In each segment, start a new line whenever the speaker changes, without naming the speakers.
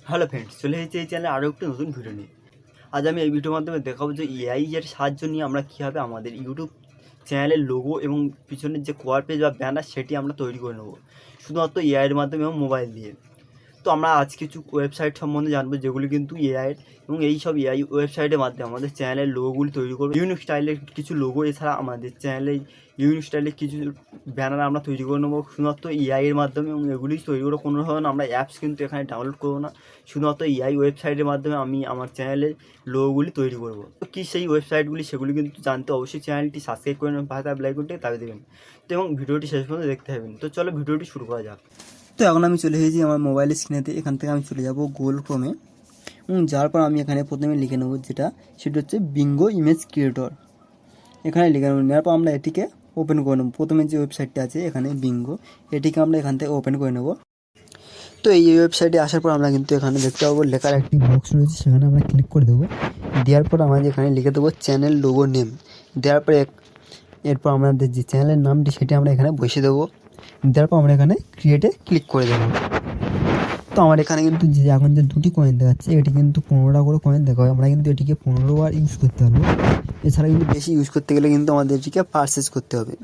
Hello friends, চলে এসেছি এই চ্যানেলে আরও একটি নতুন ভিডিও নিয়ে। আজ আমি এই ভিডিওর মাধ্যমে দেখাবো যে এআই এর সাহায্য নিয়ে আমরা কীভাবে আমাদের ইউটিউব চ্যানেলের লোগো এবং পিছনের যে কভার পেজ বা ব্যানার সেটি আমরা তৈরি করে নেবো শুধুমাত্র এআইয়ের মাধ্যমে এবং মোবাইল দিয়ে। তো আমরা আজ কিছু ওয়েবসাইট সম্বন্ধে জানবো যেগুলি কিন্তু এআইয়ের, এবং এই সব এআই ওয়েবসাইটের মাধ্যমে আমাদের চ্যানেলের লোগোগুলি তৈরি করবো। ইউনিক স্টাইলের কিছু লোগো, এছাড়া আমাদের চ্যানেলে ইউনিক স্টাইলের কিছু ব্যানার আমরা তৈরি করে নেবো শুধুমাত্র এআইয়ের মাধ্যমে, এবং এগুলি তৈরি করে কোনো ধরনের আমরা অ্যাপস কিন্তু এখানে ডাউনলোড করবো না। শুধুমাত্র এআই ওয়েবসাইটের মাধ্যমে আমি আমার চ্যানেলের লোগোগুলি তৈরি করব। তো কী সেই ওয়েবসাইটগুলি সেগুলি কিন্তু জানতে অবশ্যই চ্যানেলটি সাবস্ক্রাইব করে নেবেন, পাশে বেল আইকনটি দাবিয়ে দেবেন, তো এবং ভিডিওটি শেষ পর্যন্ত দেখতে হবেন। তো চলো ভিডিওটি শুরু করা যাক। তো এখন আমি চলে এসেছি আমার মোবাইলের স্ক্রিনেতে। এখান থেকে আমি চলে যাব গুগল ক্রোমে, এবং যার পর আমি এখানে প্রথমে লিখে নেব সেটা হচ্ছে বিঙ্গো ইমেজ ক্রিয়েটর। এখানে লিখে নেব, নেওয়ার পর আমরা এটিকে ওপেন করে নেব। প্রথমে যে ওয়েবসাইটটা আছে এখানে বিঙ্গো, এটিকে আমরা এখান থেকে ওপেন করে নেব। তো এই ওয়েবসাইটে আসার পর আমরা কিন্তু এখানে দেখতে পাবো লেখার একটি বক্স রয়েছে, সেখানে আমরা ক্লিক করে দেবো। দেওয়ার পর আমরা এখানে লিখে দেবো চ্যানেল লোগো নেম। দেওয়ার পরে এরপর আমাদের যে চ্যানেলের নামটি সেটি আমরা এখানে বসিয়ে দেবো। দেওয়ার পর আমরা এখানে ক্রিয়েটে ক্লিক করে দেবো। তো আমার এখানে কিন্তু যে এখন যে দুটি কয়েন দেখাচ্ছে, এটি কিন্তু 15টা করে কয়েন দেখা হয়। আমরা কিন্তু এটিকে 15 বার ইউজ করতে পারবো। এছাড়া কিন্তু বেশি ইউজ করতে গেলে কিন্তু আমাদের এটিকে পারচেজ করতে হবে।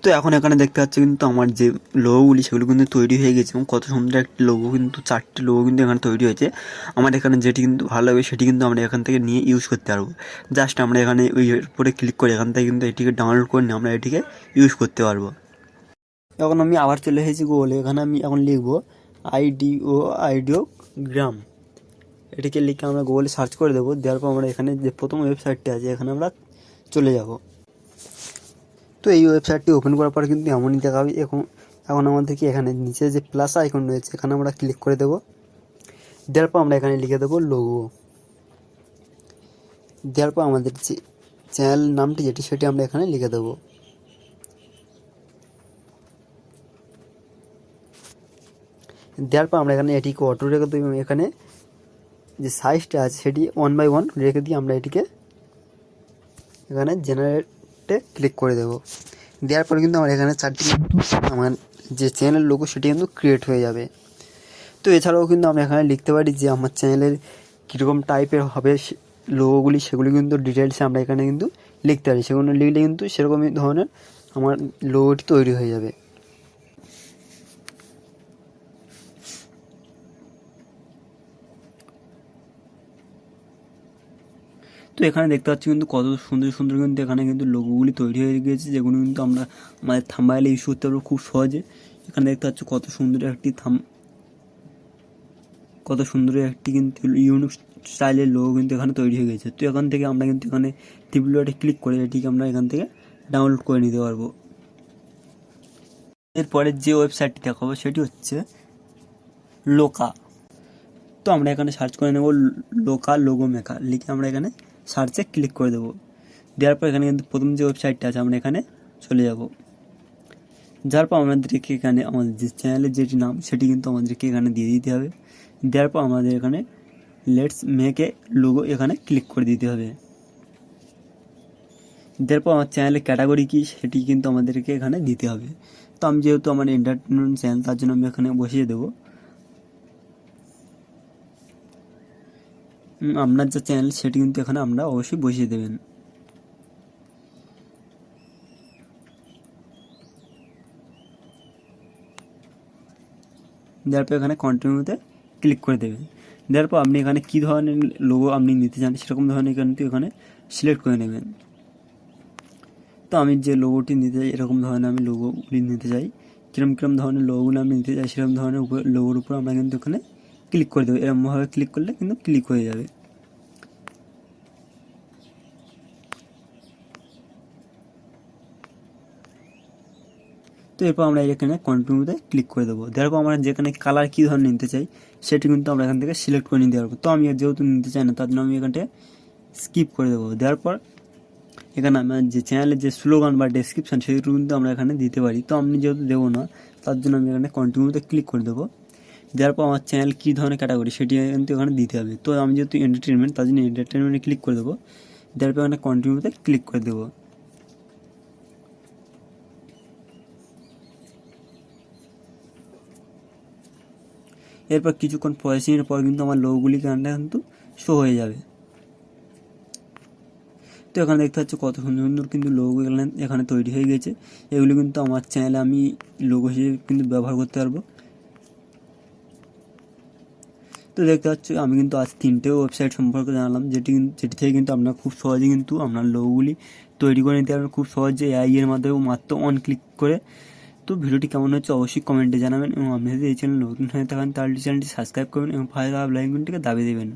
তো এখন এখানে দেখতে পাচ্ছি কিন্তু আমার যে লোগোগুলি সেগুলো কিন্তু তৈরি হয়ে গেছে, এবং কত সুন্দর একটি লোগো, কিন্তু 4টি লোগো কিন্তু এখানে তৈরি হয়েছে। আমার এখানে যেটি কিন্তু ভালো হবে সেটি কিন্তু আমরা এখান থেকে নিয়ে ইউজ করতে পারবো। জাস্ট আমরা এখানে ওই উপরে ক্লিক করে এখান থেকে কিন্তু এটিকে ডাউনলোড করে নিয়ে আমরা এটিকে ইউজ করতে পারবো। এখন আমি আবার চলে এসেছি গুগলে। এখানে আমি এখন লিখবো আইডিওগ্রাম। এটিকে লিখে আমরা গুগলে সার্চ করে দেবো। দেওয়ার পর আমরা এখানে যে প্রথম ওয়েবসাইটটি আছে এখানে আমরা চলে যাব। তো এই ওয়েবসাইটটি ওপেন করার পর কিন্তু এমনই দেখাবে। এখন আমাদেরকে এখানে নিচে যে প্লাস আইকন রয়েছে এখানে আমরা ক্লিক করে দেবো। দেওয়ার পর আমরা এখানে লিখে দেবো লোগো। দেওয়ার পর আমাদের যে চ্যানেল নামটি সেটি আমরা এখানে লিখে দেবো। দেওয়ার পর আমরা এখানে এটিকে অটো রেখে দেবো, এবং এখানে যে সাইজটা আছে সেটি 1/1 রেখে দিয়ে আমরা এটিকে এখানে জেনারেটে ক্লিক করে দেবো। দেওয়ার পরে কিন্তু আমার এখানে 4টি কিন্তু আমার যে চ্যানেল লোগো সেটি কিন্তু ক্রিয়েট হয়ে যাবে। তো এছাড়াও কিন্তু আমরা এখানে লিখতে পারি যে আমার চ্যানেলের কীরকম টাইপের হবে লোগোগুলি, সেগুলি কিন্তু ডিটেলসে আমরা এখানে কিন্তু লিখতে পারি। সেগুলো লিখলে কিন্তু সেরকমই ধরনের আমার লোগোটি তৈরি হয়ে যাবে। তো এখানে দেখতে পাচ্ছি কিন্তু কত সুন্দর সুন্দর কিন্তু এখানে কিন্তু লোগোগুলি তৈরি হয়ে গিয়েছে, যেগুলো কিন্তু আমরা আমাদের থাম্বনেইলে ইউজ করতে পারবো খুব সহজে। এখানে দেখতে পাচ্ছি কত সুন্দর একটি কিন্তু ইউনিক স্টাইলের লোগো কিন্তু এখানে তৈরি হয়ে গেছে। তো এখান থেকে আমরা কিন্তু এখানে ত্রিপুরাটি ক্লিক করে এটিকে আমরা এখান থেকে ডাউনলোড করে নিতে পারবো। এরপরের যে ওয়েবসাইটটি দেখাবো সেটি হচ্ছে লোকা। তো আমরা এখানে সার্চ করে নেব লোকা লোগো মেকার লিখে আমরা এখানে সার্চে ক্লিক করে দেবো। দেওয়ার পর এখানে কিন্তু প্রথম যে ওয়েবসাইটটা আছে আমরা এখানে চলে যাব। যার পর আমাদেরকে এখানে আমাদের যে চ্যানেলের যেটি নাম সেটি কিন্তু আমাদেরকে এখানে দিয়ে দিতে হবে। দেওয়ার পর আমাদের এখানে লেটস মেক এ লোগো এখানে ক্লিক করে দিতে হবে। দেওয়ার পর আমার চ্যানেলের ক্যাটাগরি কী সেটি কিন্তু আমাদেরকে এখানে দিতে হবে। তো আমি যেহেতু আমার এন্টারটেনমেন্ট চ্যানেল, তার জন্য আমি এখানে বসিয়ে দেবো। আপনার যে চ্যানেল সেটি কিন্তু এখানে আমরা অবশ্যই বসিয়ে দেবেন। দেওয়ার পর এখানে কন্টিনিউতে ক্লিক করে দেবেন। দেওয়ার পর আপনি এখানে কী ধরনের লোগো আপনি নিতে চান সেরকম ধরনের কিন্তু এখানে সিলেক্ট করে নেবেন। তো আমি যে লোগোটি নিতে চাই এরকম ধরনের আমি লোগোগুলি নিতে চাই। কীরকম ধরনের লোগোগুলো আমি নিতে চাই সেরকম ধরনের লোগোর উপর আমরা কিন্তু এখানে ক্লিক করে দেবো। এরকমভাবে ক্লিক করলে কিন্তু ক্লিক হয়ে যাবে। তো এরপর আমরা এখানে কন্টিনিউতে ক্লিক করে দেবো। দেওয়ার পর আমরা যেখানে কালার কী ধরনের নিতে চাই সেটি কিন্তু আমরা এখান থেকে সিলেক্ট করে নিতে পারবো। তো আমি যেহেতু নিতে চাই না তার জন্য আমি এখানটা স্কিপ করে দেবো। দেওয়ার পর এখানে আমার যে চ্যানেলের যে স্লোগান বা ডেসক্রিপশান সেগুলো কিন্তু আমরা এখানে দিতে পারি। তো আমি যেহেতু দেবো না তার জন্য আমি এখানে কন্টিনিউতে ক্লিক করে দেবো। দেওয়ার পর আমার চ্যানেল কী ধরনের ক্যাটাগরি সেটি কিন্তু এখানে দিতে হবে। তো আমি যেহেতু এন্টারটেনমেন্ট তার জন্য এন্টারটেনমেন্টে ক্লিক করে দেবো। দেওয়ার পর এখানে কন্টিনিউতে ক্লিক করে দেবো। এরপর কিছুক্ষণ প্রসেসিংয়ের পর কিন্তু আমার লোগোগুলি কিন্তু শো হয়ে যাবে। তো এখানে দেখতে পাচ্ছ কত সুন্দর সুন্দর কিন্তু লোগো এখানে তৈরি হয়ে গেছে। এগুলো কিন্তু আমার চ্যানেলে আমি লোগো হিসেবে কিন্তু ব্যবহার করতে পারবো। তো দেখতে পাচ্ছ আমি কিন্তু আজ 3টে ওয়েবসাইট সম্পর্কে জানালাম, যেটি থেকে কিন্তু আপনারা খুব সহজে কিন্তু আপনার লোগোগুলি তৈরি করে নিতে পারবেন খুব সহজে এআই এর মাধ্যমে মাত্র অন ক্লিক করে। তো ভিডিওটি কেমন হচ্ছে অবশ্যই কমেন্টে জানাবেন এবং আপনি যদি এই চ্যানেল নতুন হয়ে থাকেন তাহলে চ্যানেলটি সাবস্ক্রাইব করবেন এবং পাশে থাকা বেল আইকনটিকে দাবিয়ে দেবেন।